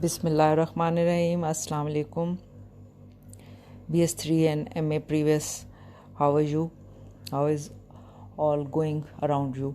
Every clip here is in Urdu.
Bismillahirrahmanirrahim. Assalamu alaikum. BS3 and MA previous. How are you? How is all going around you?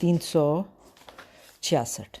366।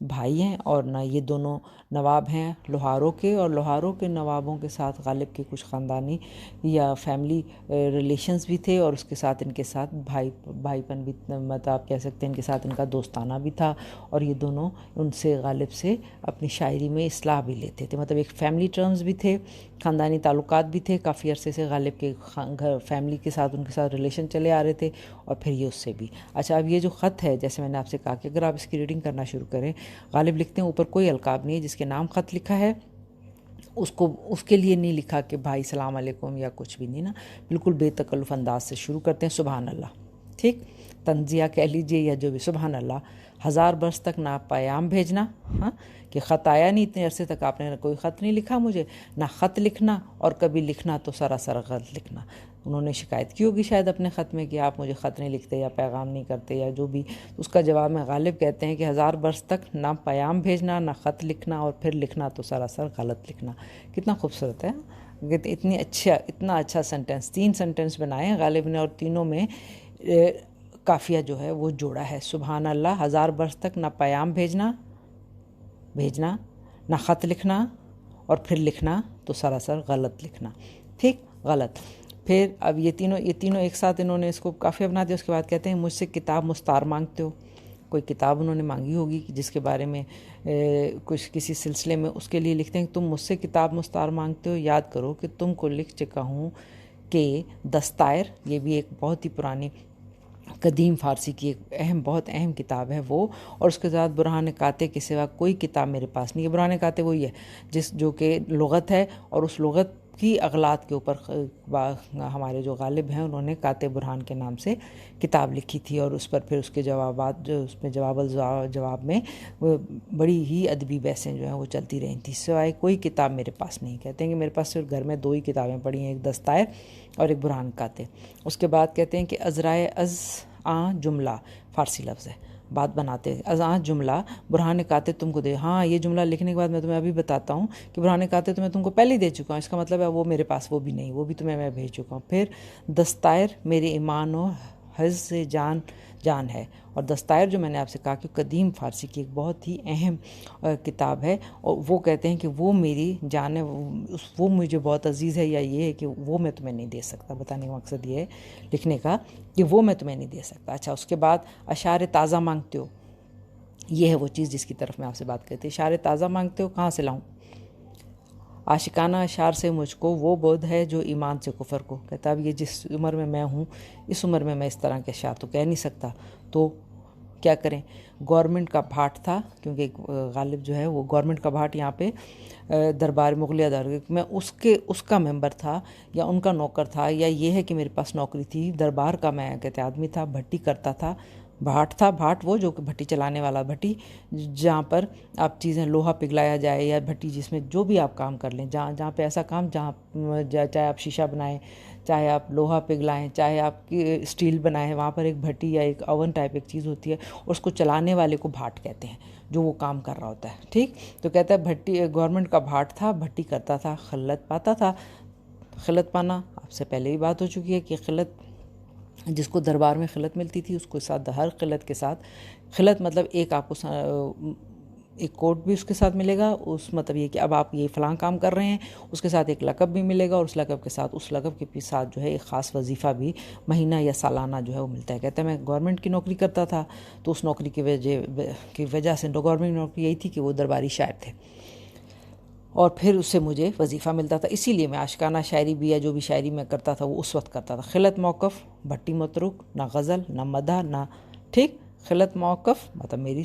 بھائی ہیں اور نہ یہ دونوں نواب ہیں لوہاروں کے، اور لوہاروں کے نوابوں کے ساتھ غالب کے کچھ خاندانی یا فیملی ریلیشنز بھی تھے، اور اس کے ساتھ ان کے ساتھ بھائی پن بھی، مطلب آپ کہہ سکتے ہیں ان کے ساتھ ان کا دوستانہ بھی تھا، اور یہ دونوں ان سے غالب سے اپنی شاعری میں اصلاح بھی لیتے تھے، مطلب ایک فیملی ٹرمز بھی تھے، خاندانی تعلقات بھی تھے، کافی عرصے سے غالب کے گھر فیملی کے ساتھ ان کے ساتھ ریلیشن چلے آ رہے تھے، اور پھر یہ اس سے بھی۔ اچھا، اب یہ جو خط ہے، جیسے میں نے آپ سے کہا کہ اگر آپ اس کی ریڈنگ کرنا شروع کریں، غالب لکھتے ہیں اوپر کوئی القاب نہیں ہے، جس کے نام خط لکھا ہے اس کے لیے نہیں لکھا کہ بھائی سلام علیکم یا کچھ بھی نہیں نا، بالکل بے تکلف انداز سے شروع کرتے ہیں سبحان اللہ، ٹھیک، تنزیہ کہہ لیجئے یا جو بھی، سبحان اللہ، 1000 برس تک نہ پیام بھیجنا، ہاں کہ خط آیا نہیں، اتنے عرصے تک آپ نے کوئی خط نہیں لکھا مجھے، نہ خط لکھنا، اور کبھی لکھنا تو سراسر غلط لکھنا۔ انہوں نے شکایت کی ہوگی شاید اپنے خط میں کہ آپ مجھے خط نہیں لکھتے یا پیغام نہیں کرتے یا جو بھی، اس کا جواب میں غالب کہتے ہیں کہ 1000 برس تک نہ پیام بھیجنا، نہ خط لکھنا، اور پھر لکھنا تو سراسر غلط لکھنا۔ کتنا خوبصورت ہے، اتنا اچھا سینٹنس، 3 سینٹنس بنائے ہیں غالب نے، اور تینوں میں قافیہ جو ہے وہ جوڑا ہے، سبحان اللہ، 1000 برس تک نہ پیام بھیجنا نہ خط لکھنا، اور پھر لکھنا تو سراسر غلط لکھنا، ٹھیک، غلط۔ پھر اب یہ تینوں ایک ساتھ انہوں نے اس کو قافیہ بنا دیا۔ اس کے بعد کہتے ہیں مجھ سے کتاب مستعار مانگتے ہو، کوئی کتاب انہوں نے مانگی ہوگی جس کے بارے میں کسی سلسلے میں، اس کے لیے لکھتے ہیں کہ تم مجھ سے کتاب مستعار مانگتے ہو، یاد کرو کہ تم کو لکھ چکا ہوں کہ دستائر، یہ بھی ایک بہت ہی پرانی قدیم فارسی کی ایک بہت اہم کتاب ہے وہ، اور اس کے ساتھ برہان قاطع کے سوا کوئی کتاب میرے پاس نہیں ہے۔ برہان قاطع وہی ہے جو کہ لغت ہے، اور اس لغت کی اغلاط کے اوپر ہمارے جو غالب ہیں انہوں نے قاطع برہان کے نام سے کتاب لکھی تھی، اور اس پر پھر اس کے جوابات جو اس میں جواب میں بڑی ہی ادبی بحثیں جو ہیں وہ چلتی رہی تھیں، سوائے کوئی کتاب میرے پاس نہیں۔ کہتے ہیں کہ میرے پاس صرف گھر میں 2 ہی کتابیں پڑھی ہیں، ایک دستائر اور ایک برہان قاطع۔ اس کے بعد کہتے ہیں کہ ازرائے از آں جملہ، فارسی لفظ ہے، بات بناتے ہیں، از آں جملہ برہان قاطع تم کو دے، ہاں یہ جملہ لکھنے کے بعد میں تمہیں ابھی بتاتا ہوں کہ برہان قاطع تو میں تم کو پہلے ہی دے چکا ہوں، اس کا مطلب ہے وہ میرے پاس وہ بھی نہیں، وہ بھی تمہیں میں بھیج چکا ہوں۔ پھر دستائر میرے ایمان و حفظ سے جان ہے، اور دستائر جو میں نے آپ سے کہا کہ قدیم فارسی کی ایک بہت ہی اہم کتاب ہے، اور وہ کہتے ہیں کہ وہ میری جان ہے، وہ مجھے بہت عزیز ہے، یا یہ ہے کہ وہ میں تمہیں نہیں دے سکتا۔ بتانے کا مقصد یہ ہے لکھنے کا کہ وہ میں تمہیں نہیں دے سکتا۔ اچھا، اس کے بعد اشعار تازہ مانگتے ہو، یہ ہے وہ چیز جس کی طرف میں آپ سے بات کرتی، اشعار تازہ مانگتے ہو، کہاں سے لاؤں؟ عاشقانہ اشعار سے مجھ کو وہ بود ہے جو ایمان سے کفر کو، کہتا اب یہ جس عمر میں ہوں، اس عمر میں اس طرح کے اشعار تو کہہ نہیں سکتا، تو کیا کریں؟ گورنمنٹ کا بھاٹ تھا، کیونکہ غالب جو ہے وہ گورنمنٹ کا بھاٹ یہاں پہ دربار مغلیہ دربار میں اس کا ممبر تھا یا ان کا نوکر تھا، یا یہ ہے کہ میرے پاس نوکری تھی، دربار کا میں کہتے آدمی تھا، بھٹی کرتا تھا، بھاٹ تھا، بھاٹ وہ جو کہ بھٹی چلانے والا بھٹی، جہاں پر آپ چیزیں لوہا پگھلایا جائے، یا بھٹی جس میں جو بھی آپ کام کر لیں، جہاں پہ ایسا کام چاہے آپ شیشہ بنائیں، چاہے آپ لوہا پگھلائیں، چاہے آپ اسٹیل بنائیں، وہاں پر ایک بھٹی یا ایک اوون ٹائپ ایک چیز ہوتی ہے، اور اس کو چلانے والے کو بھاٹ کہتے ہیں، جو وہ کام کر رہا ہوتا ہے، ٹھیک۔ تو کہتا ہے بھٹی گورنمنٹ کا بھاٹ تھا، بھٹی کرتا تھا، خلت پاتا تھا۔ خلت پانا آپ سے پہلے ہی بات ہو چکی ہے کہ خلت، جس کو دربار میں خلت ملتی تھی، اس کو ساتھ ہر خلت کے ساتھ، خلت مطلب ایک آپ کو ایک کوٹ بھی اس کے ساتھ ملے گا، اس مطلب یہ کہ اب آپ یہ فلاں کام کر رہے ہیں، اس کے ساتھ ایک لقب بھی ملے گا، اور اس لقب کے ساتھ جو ہے ایک خاص وظیفہ بھی مہینہ یا سالانہ جو ہے وہ ملتا ہے۔ کہتا ہے میں گورنمنٹ کی نوکری کرتا تھا، تو اس نوکری کی وجہ سے گورنمنٹ نوکری یہی تھی کہ وہ درباری شاعر تھے، اور پھر اس سے مجھے وظیفہ ملتا تھا، اسی لیے میں عاشقانہ شاعری بھی یا جو بھی شاعری میں کرتا تھا وہ اس وقت کرتا تھا۔ خلت موقف، بھٹی متروک، نہ غزل، نہ مدح، نہ، ٹھیک، خلت موقف مطلب میری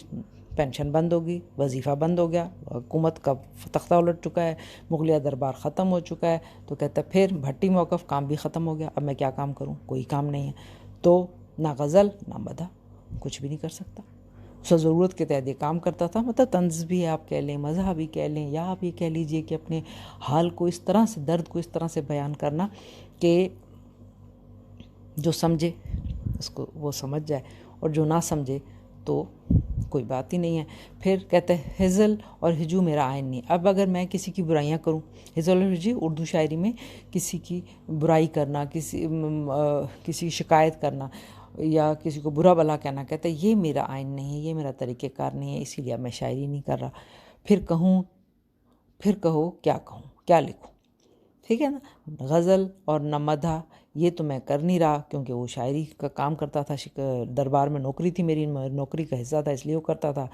پینشن بند ہوگی، وظیفہ بند ہو گیا، حکومت کا تختہ الٹ چکا ہے، مغلیہ دربار ختم ہو چکا ہے، تو کہتا ہے پھر بھٹی موقف، کام بھی ختم ہو گیا، اب میں کیا کام کروں؟ کوئی کام نہیں ہے، تو نہ غزل نہ مدح، کچھ بھی نہیں کر سکتا۔ اس ضرورت کے تحت یہ کام کرتا تھا، مطلب طنز بھی آپ کہہ لیں، مزاح بھی کہہ لیں، یا آپ یہ کہہ لیجئے کہ اپنے حال کو اس طرح سے، درد کو اس طرح سے بیان کرنا کہ جو سمجھے اس کو وہ سمجھ جائے، اور جو نہ سمجھے تو کوئی بات ہی نہیں ہے۔ پھر کہتے ہیں ہزل اور ہجو میرا آئین نہیں، اب اگر میں کسی کی برائیاں کروں، ہزل اور ہجو اردو شاعری میں کسی کی برائی کرنا، کسی شکایت کرنا، یا کسی کو برا بھلا کہنا کہتا ہے یہ میرا آئین نہیں ہے، یہ میرا طریقہ کار نہیں ہے، اسی لیے اب میں شاعری نہیں کر رہا. پھر کہو کیا کہوں، کیا لکھوں. ٹھیک ہے نا. غزل اور نہ مدح یہ تو میں کر نہیں رہا، کیونکہ وہ شاعری کا کام کرتا تھا، دربار میں نوکری تھی میری، نوکری کا حصہ تھا، اس لیے وہ کرتا تھا.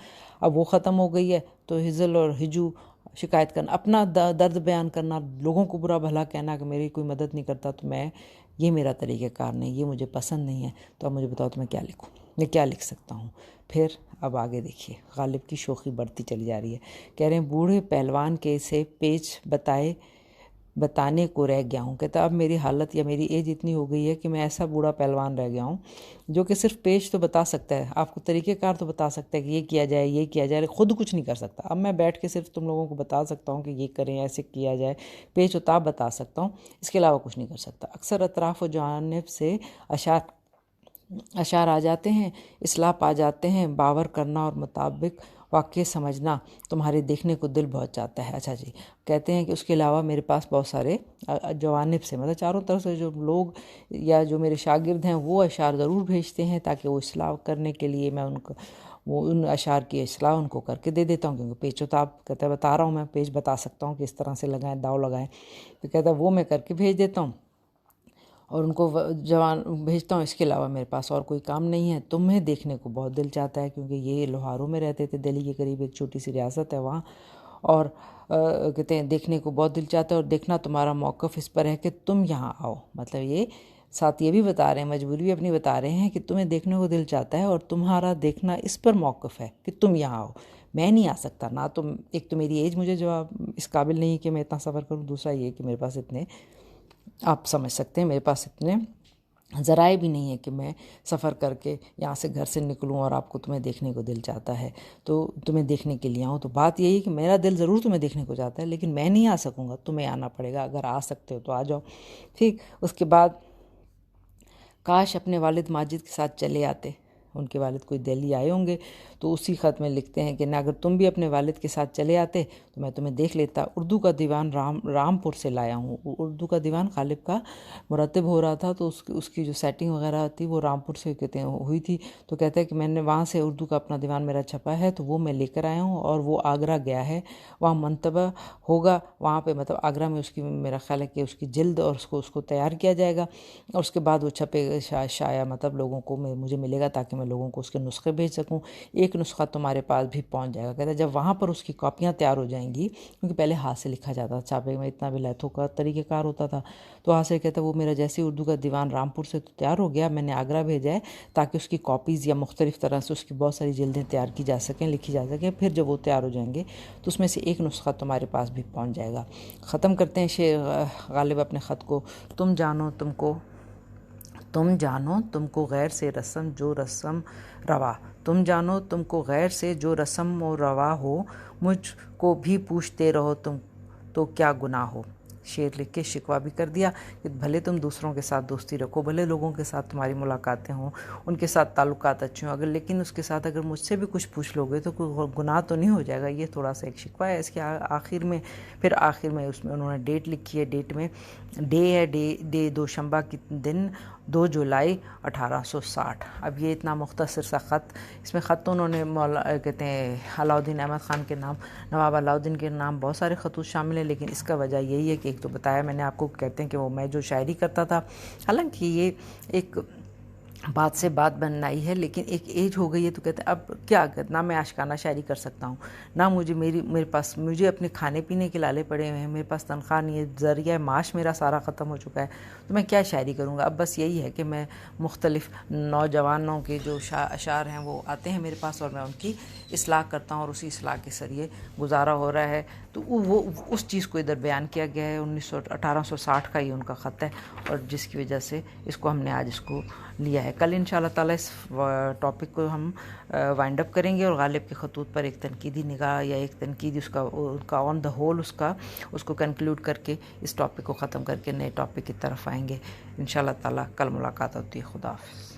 اب وہ ختم ہو گئی ہے تو ہزل اور ہجو، شکایت کرنا، اپنا درد بیان کرنا، لوگوں کو برا بھلا کہنا کہ میری کوئی مدد نہیں کرتا، تو یہ میرا طریقہ کار نہیں، یہ مجھے پسند نہیں ہے. تو اب مجھے بتاؤ تو میں کیا لکھوں، میں کیا لکھ سکتا ہوں. پھر اب آگے دیکھیے، غالب کی شوخی بڑھتی چلی جا رہی ہے. کہہ رہے ہیں بوڑھے پہلوان کے سے پیچ بتانے کو رہ گیا ہوں. کہتا اب میری حالت یا میری ایج اتنی ہو گئی ہے کہ میں ایسا بوڑھا پہلوان رہ گیا ہوں جو کہ صرف پیچ تو بتا سکتا ہے، آپ کو طریقہ کار تو بتا سکتا ہے کہ یہ کیا جائے، یہ کیا جائے، خود کچھ نہیں کر سکتا. اب میں بیٹھ کے صرف تم لوگوں کو بتا سکتا ہوں کہ یہ کریں، ایسے کیا جائے، پیچ و تاب بتا سکتا ہوں، اس کے علاوہ کچھ نہیں کر سکتا. اکثر اطراف و جانب سے اشعار آ جاتے ہیں، اصلاح پا جاتے ہیں، باور کرنا اور مطابق واقع سمجھنا تمہارے دیکھنے کو دل بہت چاہتا ہے. اچھا جی، کہتے ہیں کہ اس کے علاوہ میرے پاس بہت سارے جوانب سے، مطلب چاروں طرف سے جو لوگ یا جو میرے شاگرد ہیں وہ اشعار ضرور بھیجتے ہیں، تاکہ وہ اصلاح کرنے کے لیے میں ان اشعار کی اصلاح ان کو کر کے دے دیتا ہوں. کیونکہ پیچ و تاب کہتا ہے بتا رہا ہوں، میں پیچ بتا سکتا ہوں کہ اس طرح سے لگائیں، داؤ لگائیں. تو کہتا ہے وہ میں کر کے بھیج دیتا ہوں اور ان کو جوان بھیجتا ہوں. اس کے علاوہ میرے پاس اور کوئی کام نہیں ہے. تمہیں دیکھنے کو بہت دل چاہتا ہے، کیونکہ یہ لوہاروں میں رہتے تھے، دہلی کے قریب ایک چھوٹی سی ریاست ہے وہاں، اور کہتے ہیں دیکھنے کو بہت دل چاہتا ہے، اور دیکھنا تمہارا موقف اس پر ہے کہ تم یہاں آؤ. مطلب یہ ساتھ یہ بھی بتا رہے ہیں، مجبوری بھی اپنی بتا رہے ہیں کہ تمہیں دیکھنے کو دل چاہتا ہے اور تمہارا دیکھنا اس پر موقف ہے کہ تم یہاں آؤ. میں نہیں آ سکتا، نہ تو ایک تو میری ایج مجھے جو اس قابل نہیں کہ میں اتنا سفر کروں، دوسرا یہ کہ میرے پاس اتنے، آپ سمجھ سکتے ہیں، میرے پاس اتنے ذرائع بھی نہیں ہے کہ میں سفر کر کے یہاں سے گھر سے نکلوں اور آپ کو تمہیں دیکھنے کو دل چاہتا ہے تو تمہیں دیکھنے کے لیے آؤں. تو بات یہی ہے کہ میرا دل ضرور تمہیں دیکھنے کو چاہتا ہے، لیکن میں نہیں آ سکوں گا، تمہیں آنا پڑے گا. اگر آ سکتے ہو تو آ جاؤ. ٹھیک. اس کے بعد کاش اپنے والد ماجد کے ساتھ چلے آتے. ان کے والد کوئی دہلی آئے ہوں گے، تو اسی خط میں لکھتے ہیں کہ نہ اگر تم بھی اپنے والد کے ساتھ چلے آتے تو میں تمہیں دیکھ لیتا. اردو کا دیوان رامپور سے لایا ہوں. اردو کا دیوان غالب کا مرتب ہو رہا تھا، تو اس کی جو سیٹنگ وغیرہ تھی وہ رامپور سے کہتے ہیں ہوئی تھی. تو کہتا ہے کہ میں نے وہاں سے اردو کا اپنا دیوان میرا چھپا ہے، تو وہ میں لے کر آیا ہوں، اور وہ آگرہ گیا ہے، وہاں منتبہ ہوگا. وہاں پہ مطلب آگرہ میں اس کی، میرا خیال ہے کہ اس کی جلد اور اس کو تیار کیا جائے گا، اور اس کے بعد وہ چھپے شاید مطلب لوگوں کو مجھے ملے گا، تاکہ میں لوگوں کو اس کے نسخے بھیج سکوں. ایک نسخہ تمہارے پاس بھی پہنچ جائے گا. کہتا ہے جب وہاں پر اس کی کاپیاں تیار ہو جائیں گی، کیونکہ پہلے ہاتھ سے لکھا جاتا تھا، چھاپے میں اتنا بھی لیتھوں کا طریقہ کار ہوتا تھا، تو ہاتھ سے. کہتا ہے وہ میرا جیسے اردو کا دیوان رامپور سے تو تیار ہو گیا، میں نے آگرہ بھیجا ہے تاکہ اس کی کاپیز یا مختلف طرح سے اس کی بہت ساری جلدیں تیار کی جا سکیں، لکھی جا سکیں. پھر جب وہ تیار ہو جائیں گے تو اس میں سے ایک نسخہ تمہارے پاس بھی پہنچ جائے گا. ختم کرتے ہیں غالب اپنے خط کو. تم جانو تم کو غیر سے رسم جو رسم روا، تم جانو تم کو غیر سے جو رسم و روا ہو، مجھ کو بھی پوچھتے رہو تم تو کیا گناہ ہو. شعر لکھ کے شکوہ بھی کر دیا کہ بھلے تم دوسروں کے ساتھ دوستی رکھو، بھلے لوگوں کے ساتھ تمہاری ملاقاتیں ہوں، ان کے ساتھ تعلقات اچھے ہوں، لیکن اس کے ساتھ اگر مجھ سے بھی کچھ پوچھ لو گے تو کوئی گناہ تو نہیں ہو جائے گا. یہ تھوڑا سا ایک شکوہ ہے. اس کے آخر میں اس میں انہوں نے ڈیٹ لکھی ہے. ڈیٹ میں ڈے دوشنبہ کی دن 2 جولائی 1860. اب یہ اتنا مختصر سا خط، اس میں خط تو انہوں نے کہتے ہیں علاؤالدین احمد خان کے نام، نواب علاؤالدین کے نام بہت سارے خطوط شامل ہیں، لیکن اس کا وجہ یہی ہے کہ ایک تو بتایا میں نے آپ کو، کہتے ہیں کہ وہ میں جو شاعری کرتا تھا، حالانکہ یہ ایک بات سے بات بنائی ہے، لیکن ایک ایج ہو گئی ہے تو کہتے ہیں اب کیا نہ میں عاشقانہ شاعری کر سکتا ہوں، نہ میرے پاس مجھے اپنے کھانے پینے کے لالے پڑے ہوئے ہیں، میرے پاس تنخواہ نہیں ہے، ذریعہ معاش میرا سارا ختم ہو چکا ہے، تو میں کیا شاعری کروں گا. اب بس یہی ہے کہ میں مختلف نوجوانوں کے جو اشعار ہیں وہ آتے ہیں میرے پاس، اور میں ان کی اصلاح کرتا ہوں، اور اسی اصلاح کے ذریعے گزارا ہو رہا ہے. تو وہ اس چیز کو ادھر بیان کیا گیا ہے. 1860 کا یہ ان کا خط ہے، اور جس کی وجہ سے اس کو ہم نے آج اس کو لیا ہے. کل انشاءاللہ تعالی اس ٹاپک کو ہم وائنڈ اپ کریں گے، اور غالب کے خطوط پر ایک تنقیدی نگاہ یا ایک تنقیدی اس کا آن دا ہول اس کو کنکلوڈ کر کے اس ٹاپک کو ختم کر کے نئے ٹاپک کی طرف آئیں گے انشاءاللہ تعالی. کل ملاقات ہوتی ہے. خدا حافظ.